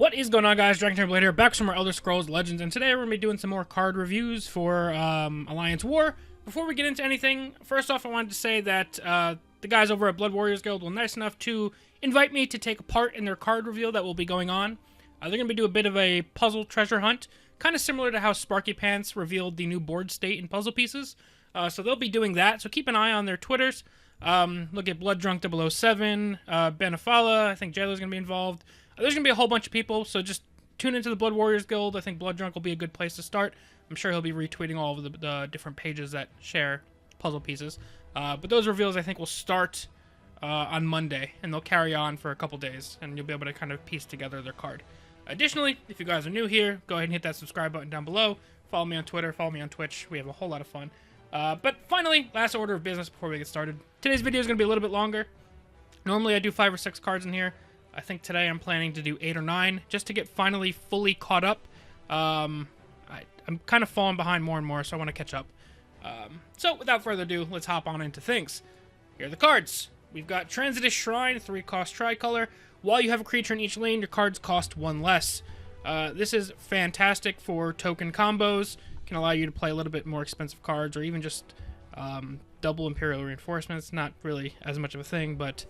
What is going on, guys? DragonTamerBlayde here, back from our Elder Scrolls Legends, and today we're going to be doing some more card reviews for Alliance War. Before we get into anything, first off, I wanted to say that the guys over at Blood Warriors Guild were nice enough to invite me to take part in their card reveal that will be going on. They're going to be doing a bit of a puzzle treasure hunt, kind of similar to how Sparky Pants revealed the new board state and puzzle pieces. So they'll be doing that, so keep an eye on their Twitters. Look at Blood Drunk 007, Benefala, I think Jailer's going to be involved. There's going to be a whole bunch of people, so just tune into the Blood Warriors Guild. I think Blood Drunk will be a good place to start. I'm sure he'll be retweeting all of the different pages that share puzzle pieces. But those reveals, I think, will start on Monday, and they'll carry on for a couple days, and you'll be able to kind of piece together their card. Additionally, if you guys are new here, go ahead and hit that subscribe button down below. Follow me on Twitter, follow me on Twitch. We have a whole lot of fun. But finally, last order of business before we get started. Today's video is going to be a little bit longer. Normally, I do 5 or 6 cards in here. I think today I'm planning to do 8 or 9 just to get finally fully caught up. I'm kind of falling behind more and more, so I want to catch up. So without further ado, let's hop on into things. Here are the cards. We've got Transitus Shrine, 3-cost tricolor. While you have a creature in each lane, your cards cost 1 less. This is fantastic for token combos. Can allow you to play a little bit more expensive cards, or even just double Imperial Reinforcements. Not really as much of a thing, but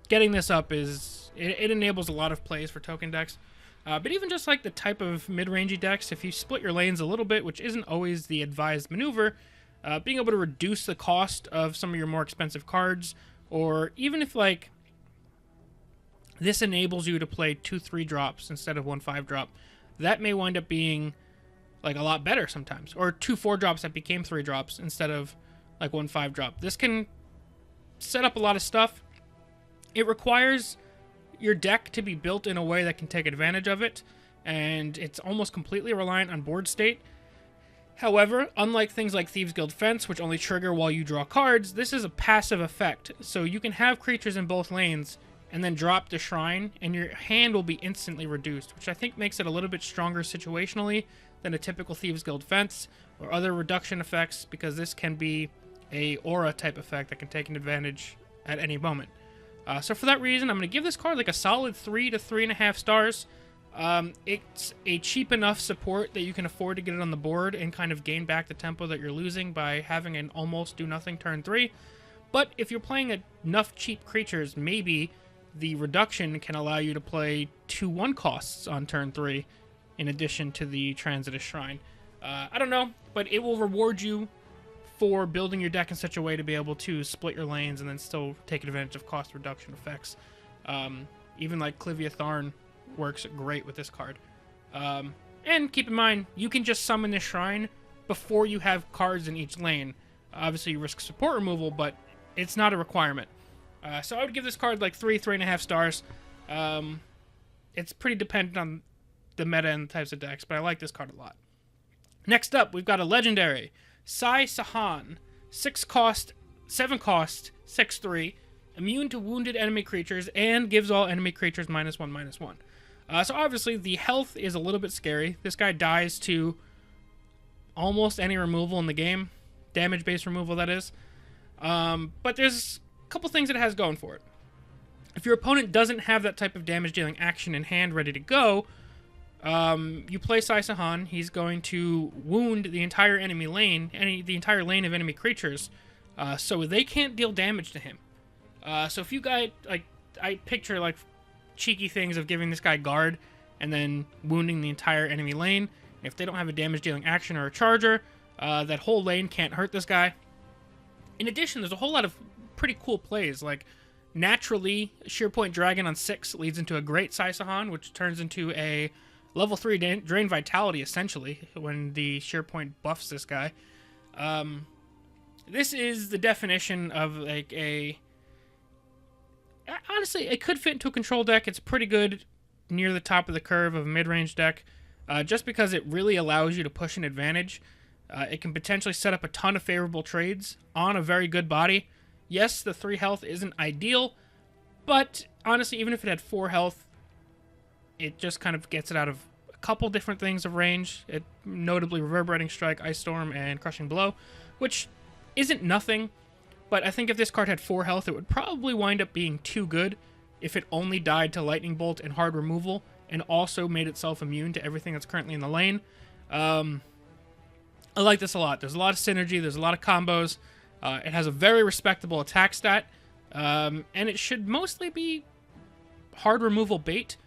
getting this up it enables a lot of plays for token decks. But even just like the type of mid-rangey decks, if you split your lanes a little bit, which isn't always the advised maneuver, being able to reduce the cost of some of your more expensive cards, or even if like this enables you to play 2/3 drops instead of 1/5 drop, that may wind up being like a lot better sometimes, or 2/4 drops that became 3 drops instead of like 1/5 drop. This can set up a lot of stuff. It requires your deck to be built in a way that can take advantage of it, and it's almost completely reliant on board state. However, unlike things like Thieves Guild Fence, which only trigger while you draw cards, this is a passive effect. So you can have creatures in both lanes and then drop the Shrine, and your hand will be instantly reduced, which I think makes it a little bit stronger situationally than a typical Thieves Guild Fence or other reduction effects, because this can be a aura type effect that can take an advantage at any moment. So for that reason, I'm going to give this card like a solid 3 to 3.5 stars. It's a cheap enough support that you can afford to get it on the board and kind of gain back the tempo that you're losing by having an almost do-nothing turn 3. But if you're playing enough cheap creatures, maybe the reduction can allow you to play 2/1 costs on turn 3 in addition to the Transitus Shrine. I don't know, but it will reward you for building your deck in such a way to be able to split your lanes and then still take advantage of cost reduction effects. Even like Clivia Tharn works great with this card. And keep in mind, you can just summon this Shrine before you have cards in each lane. Obviously, you risk support removal, but it's not a requirement. So I would give this card like 3.5 stars. It's pretty dependent on the meta and the types of decks, but I like this card a lot. Next up, we've got a legendary. Sai Sahan, 6 cost, 7 cost, 6/3, immune to wounded enemy creatures, and gives all enemy creatures -1/-1. So obviously the health is a little bit scary. This guy dies to almost any removal in the game, damage-based removal that is. But there's a couple things it has going for it. If your opponent doesn't have that type of damage-dealing action in hand ready to go, you play Sai Sahan, he's going to wound the entire enemy lane, the entire lane of enemy creatures, so they can't deal damage to him. So if you got, like, I picture, like, cheeky things of giving this guy guard and then wounding the entire enemy lane. If they don't have a damage-dealing action or a charger, that whole lane can't hurt this guy. In addition, there's a whole lot of pretty cool plays, like, naturally, Shearpoint Dragon on 6 leads into a great Sai Sahan, which turns into a level 3 Drain Vitality, essentially, when the Shearpoint buffs this guy. This is the definition of, like, honestly, it could fit into a control deck. It's pretty good near the top of the curve of a mid-range deck, just because it really allows you to push an advantage. It can potentially set up a ton of favorable trades on a very good body. Yes, the 3 health isn't ideal, but honestly, even if it had 4 health, it just kind of gets it out of a couple different things of range. It notably Reverberating Strike, Ice Storm, and Crushing Blow, which isn't nothing, but I think if this card had 4 health, it would probably wind up being too good if it only died to Lightning Bolt and Hard Removal, and also made itself immune to everything that's currently in the lane. I like this a lot. There's a lot of synergy. There's a lot of combos. It has a very respectable attack stat. And it should mostly be Hard Removal bait.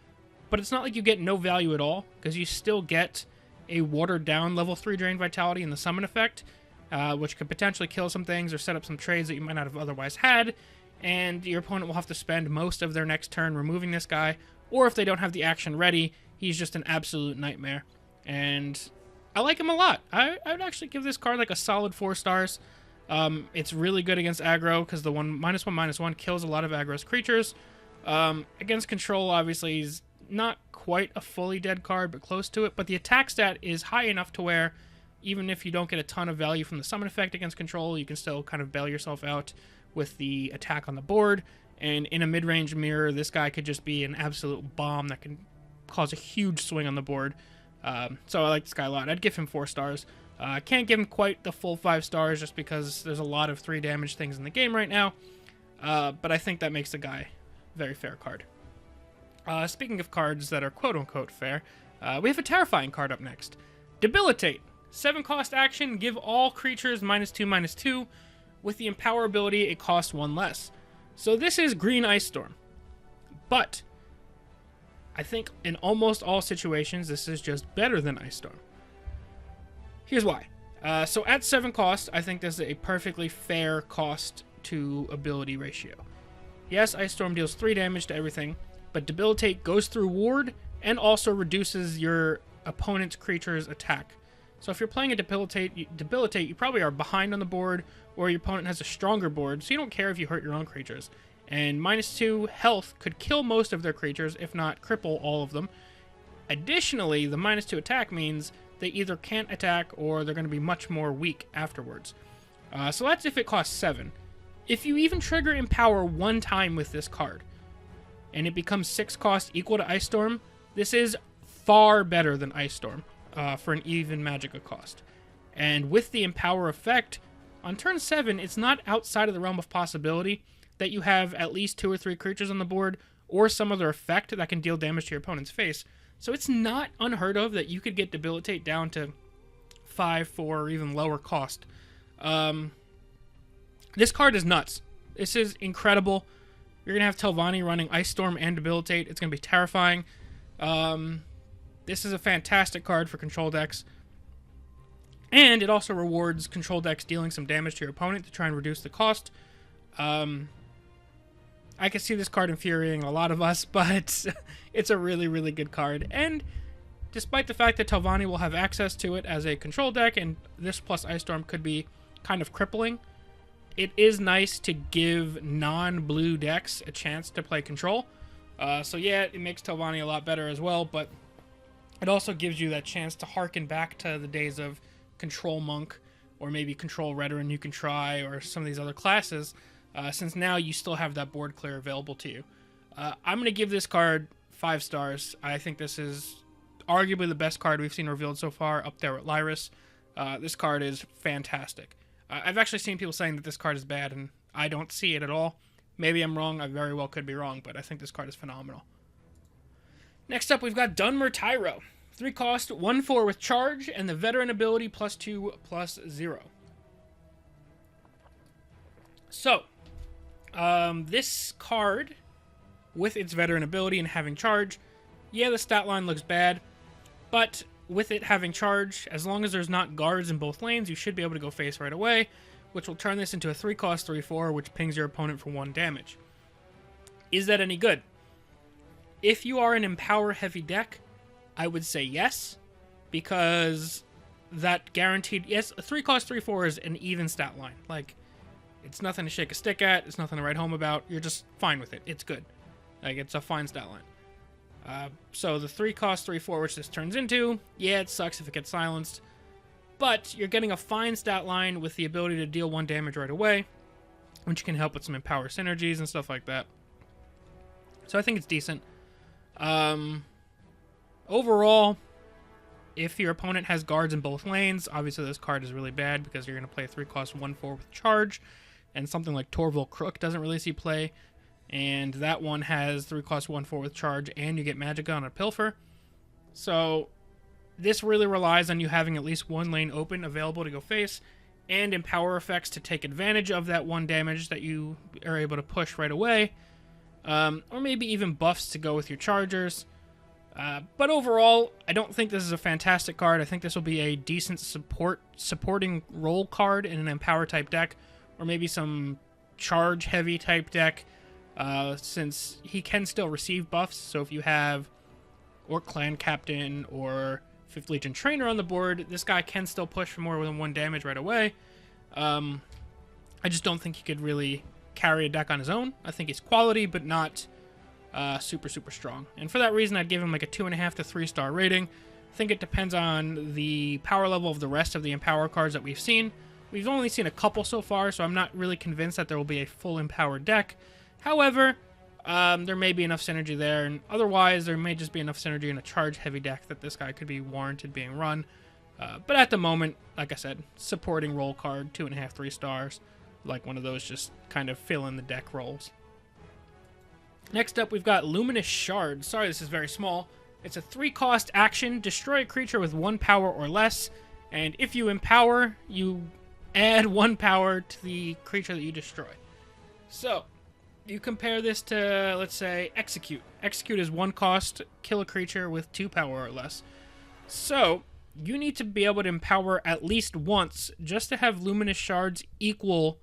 But it's not like you get no value at all, because you still get a watered down level 3 Drain Vitality in the summon effect, which could potentially kill some things or set up some trades that you might not have otherwise had. And your opponent will have to spend most of their next turn removing this guy, or if they don't have the action ready, he's just an absolute nightmare. And I like him a lot. I would actually give this card like a solid 4 stars. It's really good against aggro, because the -1/-1 kills a lot of aggro's creatures. Against control, obviously, he's not quite a fully dead card, but close to it. But the attack stat is high enough to where even if you don't get a ton of value from the summon effect against control, you can still kind of bail yourself out with the attack on the board. And in a mid-range mirror, this guy could just be an absolute bomb that can cause a huge swing on the board. So I like this guy a lot. I'd give him 4 stars. I can't give him quite the full 5 stars just because there's a lot of 3 damage things in the game right now. But I think that makes the guy a very fair card. Speaking of cards that are quote-unquote fair, we have a terrifying card up next. Debilitate. 7 cost action, give all creatures -2/-2. With the Empower ability, it costs 1 less. So this is Green Ice Storm. But I think in almost all situations, this is just better than Ice Storm. Here's why. So at 7 cost, I think this is a perfectly fair cost to ability ratio. Yes, Ice Storm deals 3 damage to everything, but Debilitate goes through ward and also reduces your opponent's creature's attack. So if you're playing a Debilitate, you probably are behind on the board, or your opponent has a stronger board, so you don't care if you hurt your own creatures. And -2 health could kill most of their creatures, if not cripple all of them. Additionally, the -2 attack means they either can't attack or they're going to be much more weak afterwards. So that's if it costs 7. If you even trigger Empower 1 time with this card, and it becomes 6 cost equal to Ice Storm, this is far better than Ice Storm for an even Magicka cost. And with the Empower effect, on turn 7, it's not outside of the realm of possibility that you have at least 2 or 3 creatures on the board, or some other effect that can deal damage to your opponent's face. So it's not unheard of that you could get Debilitate down to 5, 4, or even lower cost. This card is nuts. This is incredible. You're going to have Telvanni running Ice Storm and Debilitate. It's going to be terrifying. This is a fantastic card for control decks. And it also rewards control decks dealing some damage to your opponent to try and reduce the cost. I can see this card infuriating a lot of us, but it's a really, really good card. And despite the fact that Telvanni will have access to it as a control deck, and this plus Ice Storm could be kind of crippling, it is nice to give non-blue decks a chance to play control. So yeah, it makes Telvanni a lot better as well, but it also gives you that chance to harken back to the days of Control Monk, or maybe Control Veteran you can try, or some of these other classes, since now you still have that board clear available to you. I'm going to give this card 5 stars. I think this is arguably the best card we've seen revealed so far, up there with Lyris. This card is fantastic. I've actually seen people saying that this card is bad, and I don't see it at all. Maybe I'm wrong. I very well could be wrong, but I think this card is phenomenal. Next up, we've got Dunmer Tyro. 3 cost, 1/4 with charge, and the veteran ability +2/+0. So, this card, with its veteran ability and having charge, yeah, the stat line looks bad, but with it having charge, as long as there's not guards in both lanes, you should be able to go face right away, which will turn this into a 3 cost 3/4, which pings your opponent for 1 damage. Is that any good? If you are an Empower heavy deck, I would say yes, because that guaranteed, yes, a 3 cost 3/4 is an even stat line. Like, it's nothing to shake a stick at, it's nothing to write home about, you're just fine with it. It's good. Like, it's a fine stat line. So the 3 cost 3/4, which this turns into, yeah, it sucks if it gets silenced, but you're getting a fine stat line with the ability to deal 1 damage right away, which can help with some Empower synergies and stuff like that. So I think it's decent. Overall, if your opponent has guards in both lanes, obviously this card is really bad because you're going to play a 3 cost 1/4 with charge, and something like Torval Crook doesn't really see play. and that one has 3 cost 1/4 with charge, and you get Magicka on a Pilfer. So this really relies on you having at least one lane open available to go face, and Empower effects to take advantage of that 1 damage that you are able to push right away, or maybe even buffs to go with your chargers. But overall, I don't think this is a fantastic card. I think this will be a decent supporting role card in an Empower type deck, or maybe some charge heavy type deck, since he can still receive buffs. So if you have Orc Clan Captain or 5th Legion Trainer on the board, this guy can still push for more than 1 damage right away. I just don't think he could really carry a deck on his own. I think he's quality, but not super strong. And for that reason, I'd give him like a 2.5 to 3 star rating. I think it depends on the power level of the rest of the Empower cards that we've seen. We've only seen a couple so far, so I'm not really convinced that there will be a full Empowered deck. However, there may be enough synergy there, and otherwise there may just be enough synergy in a charge-heavy deck that this guy could be warranted being run. But at the moment, like I said, supporting role card, 2.5, 3 stars, like one of those just kind of fill in the deck roles. Next up, we've got Luminous Shard. Sorry, this is very small. It's a 3-cost action. Destroy a creature with 1 power or less, and if you empower, you add 1 power to the creature that you destroy. So you compare this to, let's say, Execute. Execute is 1 cost, kill a creature with 2 power or less. So you need to be able to empower at least once just to have Luminous Shards equal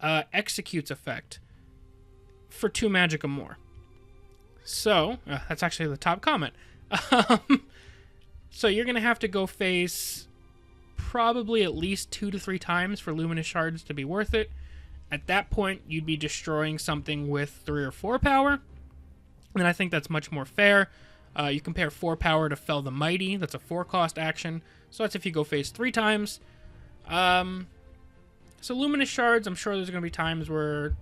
Execute's effect for 2 Magicka more. So that's actually the top comment. So you're going to have to go face probably at least 2 to 3 times for Luminous Shards to be worth it. At that point, you'd be destroying something with 3 or 4 power, and I think that's much more fair. You compare 4 power to Fell the Mighty. That's a 4-cost action, so that's if you go face 3 times. So Luminous Shards, I'm sure there's going to be times where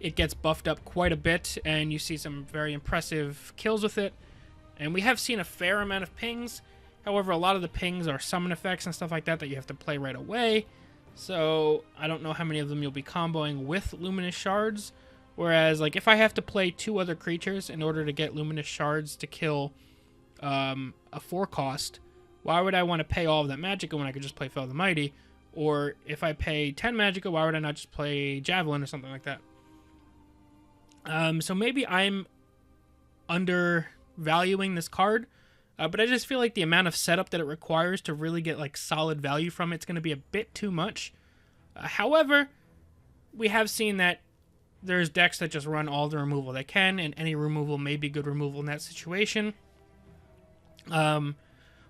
it gets buffed up quite a bit, and you see some very impressive kills with it. And we have seen a fair amount of pings. However, a lot of the pings are summon effects and stuff like that that you have to play right away. So I don't know how many of them you'll be comboing with Luminous Shards. Whereas, like, if I have to play 2 other creatures in order to get Luminous Shards to kill a 4-cost, why would I want to pay all of that Magicka when I could just play Fell the Mighty? Or if I pay 10 Magicka, why would I not just play Javelin or something like that? So maybe I'm undervaluing this card, but I just feel like the amount of setup that it requires to really get like solid value from it's going to be a bit too much. However, we have seen that there's decks that just run all the removal they can, and any removal may be good removal in that situation. Or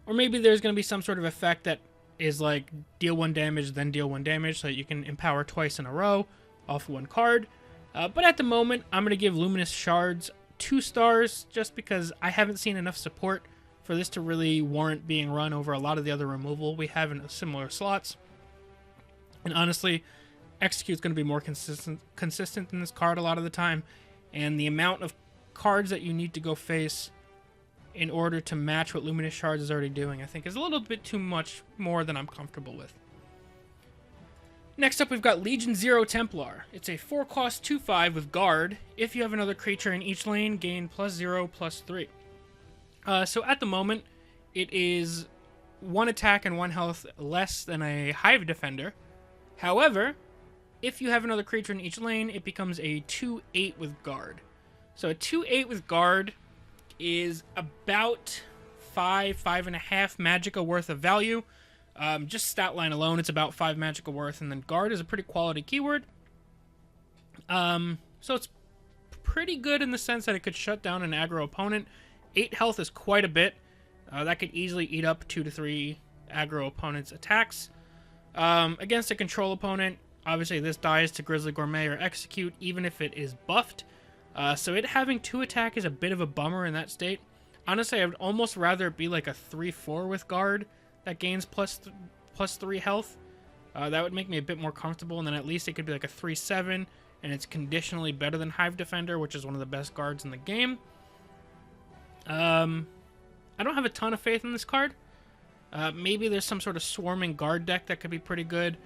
maybe there's going to be some sort of effect that is like deal 1 damage, then deal 1 damage, so that you can empower twice in a row off 1 card. But at the moment, I'm going to give Luminous Shards 2 stars, just because I haven't seen enough support for this to really warrant being run over a lot of the other removal we have in similar slots. And honestly, Execute's going to be more consistent in this card a lot of the time, and the amount of cards that you need to go face in order to match what Luminous Shards is already doing, I think is a little bit too much more than I'm comfortable with. Next up, we've got Legion Zero Templar. It's a 4-cost 2/5 with Guard. If you have another creature in each lane, gain +0/+3. So at the moment, it is 1 attack and 1 health less than a Hive Defender. However, if you have another creature in each lane, it becomes a 2/8 with Guard. So a 2/8 with Guard is about 5.5 Magicka worth of value. Just stat line alone, it's about 5 Magicka worth, and then Guard is a pretty quality keyword. So it's pretty good in the sense that it could shut down an aggro opponent. 8 health is quite a bit. That could easily eat up 2 to 3 aggro opponents' attacks. Against a control opponent, obviously this dies to Grizzly Gourmet or Execute, even if it is buffed. So it having 2 attack is a bit of a bummer in that state. Honestly, I would almost rather it be like a 3/4 with Guard that gains +3 health. That would make me a bit more comfortable, and then at least it could be like a 3/7, and it's conditionally better than Hive Defender, which is one of the best guards in the game. I don't have a ton of faith in this card. Maybe there's some sort of swarming guard deck that could be pretty good.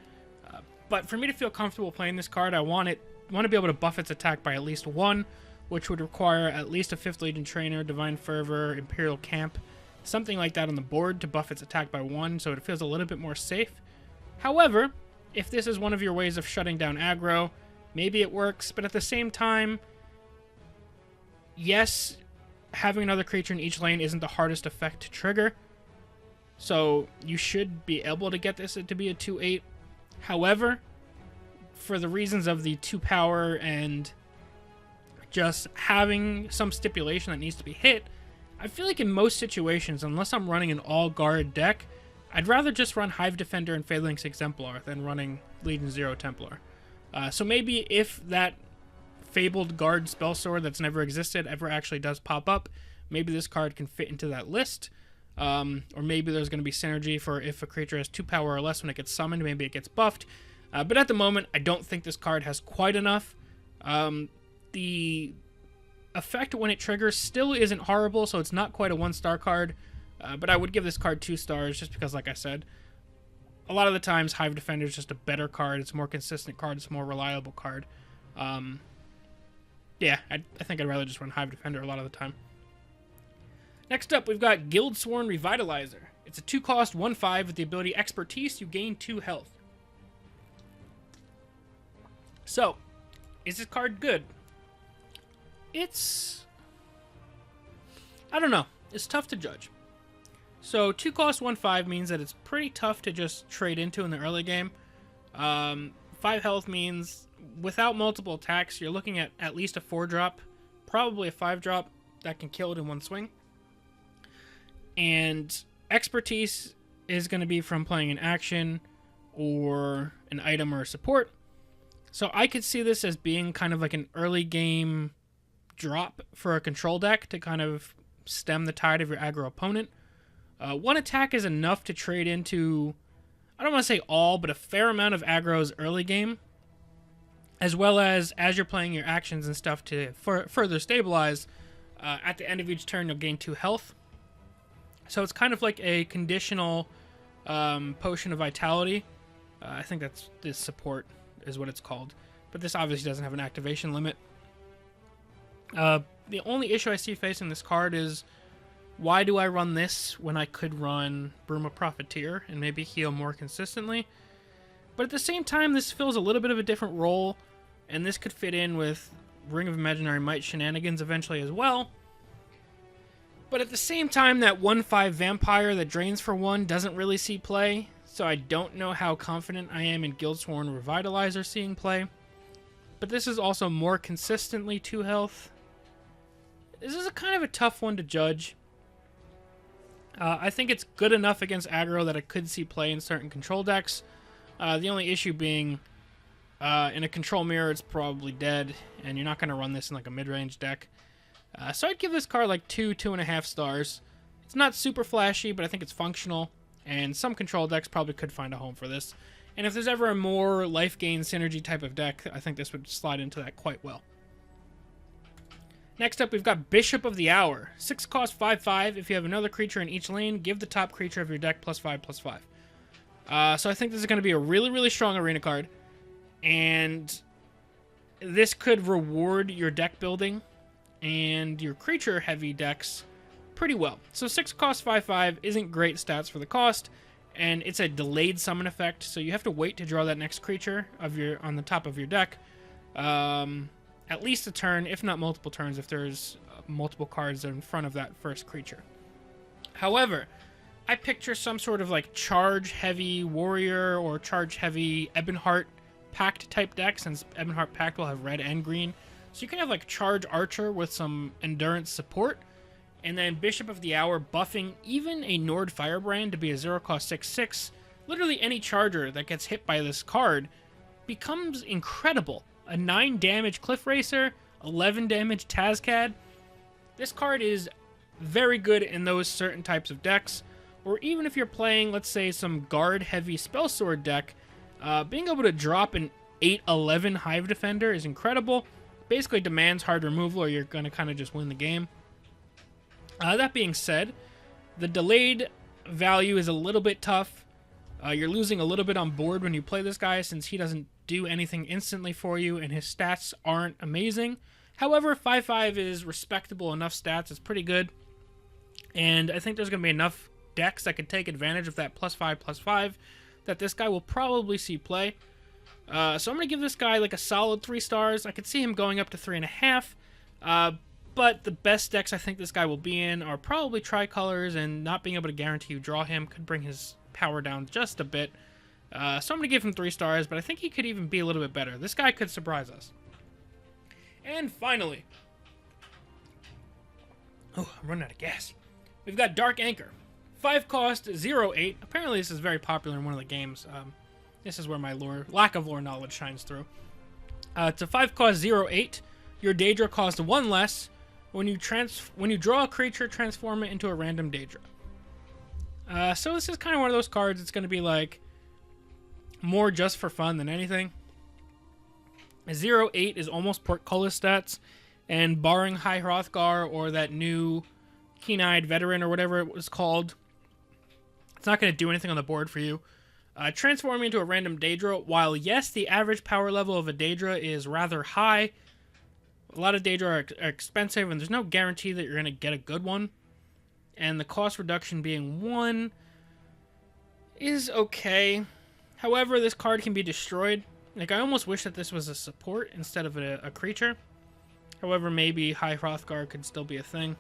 But for me to feel comfortable playing this card, I want it want to be able to buff its attack by at least 1, which would require at least a 5th Legion Trainer, Divine Fervor, Imperial Camp, something like that on the board to buff its attack by 1, so it feels a little bit more safe. However, if this is one of your ways of shutting down aggro, maybe it works, but at the same time, yes, having another creature in each lane isn't the hardest effect to trigger, so you should be able to get this to be a 2/8. However, for the reasons of the 2 power and just having some stipulation that needs to be hit, I feel like in most situations, unless I'm running an all-guard deck, I'd rather just run Hive Defender and Phalanx Exemplar than running Legion Zero Templar. So maybe if that fabled guard spell sword that's never existed ever actually does pop up, maybe this card can fit into that list. Or maybe there's going to be synergy for if a creature has 2 power or less when it gets summoned, maybe it gets buffed. But at the moment, I don't think this card has quite enough. The effect when it triggers still isn't horrible, so it's not quite a 1-star card. But I would give this card 2 stars just because, like I said, a lot of the times Hive Defender is just a better card. It's a more consistent card. It's a more reliable card. Yeah, I think I'd rather just run Hive Defender a lot of the time. Next up, we've got Guildsworn Revitalizer. It's a 2-cost 1/5 with the ability Expertise. You gain 2 health. So, is this card good? I don't know. It's tough to judge. So 2-cost 1/5 means that it's pretty tough to just trade into in the early game. 5 health means without multiple attacks, you're looking at least a 4-drop, probably a 5-drop that can kill it in one swing. And Expertise is going to be from playing an action or an item or a support. So I could see this as being kind of like an early game drop for a control deck to kind of stem the tide of your aggro opponent. 1 attack is enough to trade into, I don't want to say all, but a fair amount of aggro's early game, as well as you're playing your actions and stuff to further stabilize. At the end of each turn, you'll gain 2 health. So it's kind of like a conditional Potion of Vitality. I think that's this support is what it's called. But this obviously doesn't have an activation limit. The only issue I see facing this card is, why do I run this when I could run Broom of Profiteer and maybe heal more consistently? But at the same time, this fills a little bit of a different role, and this could fit in with Ring of Imaginary Might shenanigans eventually as well. But at the same time, that 1/5 vampire that drains for 1 doesn't really see play, so I don't know how confident I am in Guildsworn Revitalizer seeing play. But this is also more consistently 2 health. This is a kind of a tough one to judge. I think it's good enough against aggro that it could see play in certain control decks. The only issue being, in a control mirror, it's probably dead, and you're not going to run this in like a mid-range deck. So I'd give this card like 2.5 stars. It's not super flashy, but I think it's functional, and some control decks probably could find a home for this. And if there's ever a more life gain synergy type of deck, I think this would slide into that quite well. Next up, we've got Bishop of the Hour. 6-cost 5/5. If you have another creature in each lane, give the top creature of your deck +5/+5. So I think this is going to be a really, really strong arena card. And this could reward your deck building and your creature-heavy decks pretty well. So 6-cost 5/5 isn't great stats for the cost, and it's a delayed summon effect, so you have to wait to draw that next creature on the top of your deck. At least a turn, if not multiple turns, if there's multiple cards in front of that first creature. However, I picture some sort of like charge-heavy warrior or charge-heavy Ebonheart Pact type deck, since Ebonheart Pact will have red and green. So you can have like charge archer with some endurance support, and then Bishop of the Hour buffing even a Nord Firebrand to be a 0-cost 6/6. Literally any charger that gets hit by this card becomes incredible. A 9 damage Cliff Racer, 11 damage Tazcad. This card is very good in those certain types of decks, or even if you're playing, let's say, some guard-heavy Spellsword deck, being able to drop an 8/11 Hive Defender is incredible. Basically demands hard removal, or you're going to kind of just win the game. That being said, the delayed value is a little bit tough. You're losing a little bit on board when you play this guy, since he doesn't do anything instantly for you, and his stats aren't amazing. However, 5/5 is respectable enough stats. It's pretty good. And I think there's going to be enough decks that could take advantage of that +5/+5 that this guy will probably see play. So I'm going to give this guy like a solid 3 stars. I could see him going up to 3.5. But the best decks I think this guy will be in are probably tricolors, and not being able to guarantee you draw him could bring his power down just a bit. So I'm going to give him 3 stars, but I think he could even be a little bit better. This guy could surprise us. And finally, oh, I'm running out of gas. We've got Dark Anchor. 5 cost, 0/8. Apparently this is very popular in one of the games. This is where my lack of lore knowledge shines through. It's a 5 cost, 0/8. Your Daedra costs 1 less. When you draw a creature, transform it into a random Daedra. So this is kind of one of those cards. It's going to be like more just for fun than anything. A 0/8 is almost portcullis stats, and barring High Hrothgar or that new Keen-Eyed Veteran or whatever it was called, it's not going to do anything on the board for you. Transforming into a random Daedra, while yes, the average power level of a Daedra is rather high, a lot of Daedra are expensive, and there's no guarantee that you're going to get a good one. And the cost reduction being 1 is okay. However, this card can be destroyed. Like, I almost wish that this was a support instead of a creature. However, maybe High Hrothgar could still be a thing.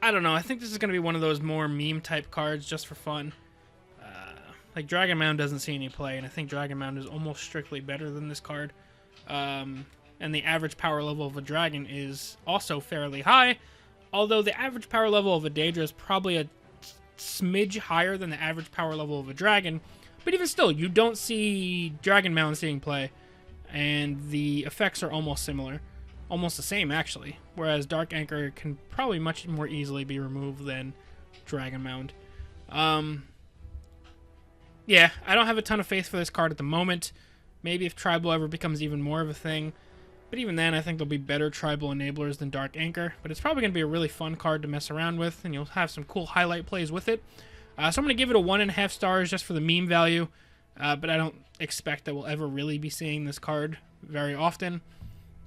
I don't know. I think this is going to be one of those more meme-type cards just for fun. Like, Dragon Mound doesn't see any play, and I think Dragon Mound is almost strictly better than this card. And the average power level of a dragon is also fairly high, although the average power level of a Daedra is probably a smidge higher than the average power level of a dragon. But even still, you don't see Dragon Mound seeing play, and the effects are almost similar. Almost the same, actually. Whereas Dark Anchor can probably much more easily be removed than Dragon Mound. Yeah, I don't have a ton of faith for this card at the moment. Maybe if Tribal ever becomes even more of a thing. But even then, I think there'll be better Tribal enablers than Dark Anchor. But it's probably going to be a really fun card to mess around with, and you'll have some cool highlight plays with it. So I'm going to give it a 1.5 stars just for the meme value. But I don't expect that we'll ever really be seeing this card very often.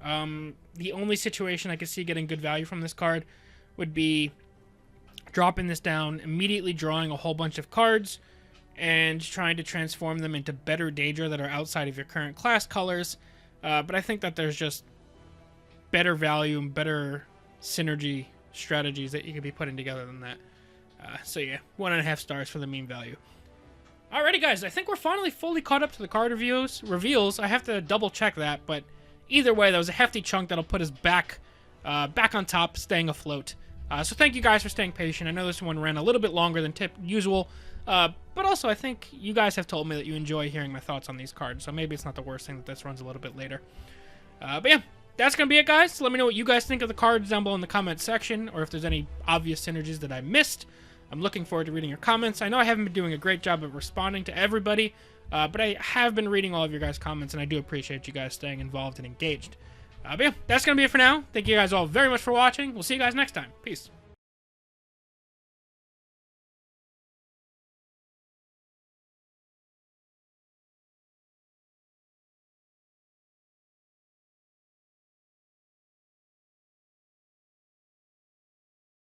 The only situation I could see getting good value from this card would be dropping this down, immediately drawing a whole bunch of cards, and trying to transform them into better Daedra that are outside of your current class colors. But I think that there's just better value and better synergy strategies that you could be putting together than that. So yeah, 1.5 stars for the meme value. Alrighty guys, I think we're finally fully caught up to the card reveals. I have to double check that, but either way, that was a hefty chunk that'll put us back on top, staying afloat. So thank you guys for staying patient. I know this one ran a little bit longer than usual, but also I think you guys have told me that you enjoy hearing my thoughts on these cards, so maybe it's not the worst thing that this runs a little bit later. But yeah, that's going to be it, guys. So let me know what you guys think of the cards down below in the comments section, or if there's any obvious synergies that I missed. I'm looking forward to reading your comments. I know I haven't been doing a great job of responding to everybody, but I have been reading all of your guys' comments, and I do appreciate you guys staying involved and engaged. But yeah, that's going to be it for now. Thank you guys all very much for watching. We'll see you guys next time. Peace.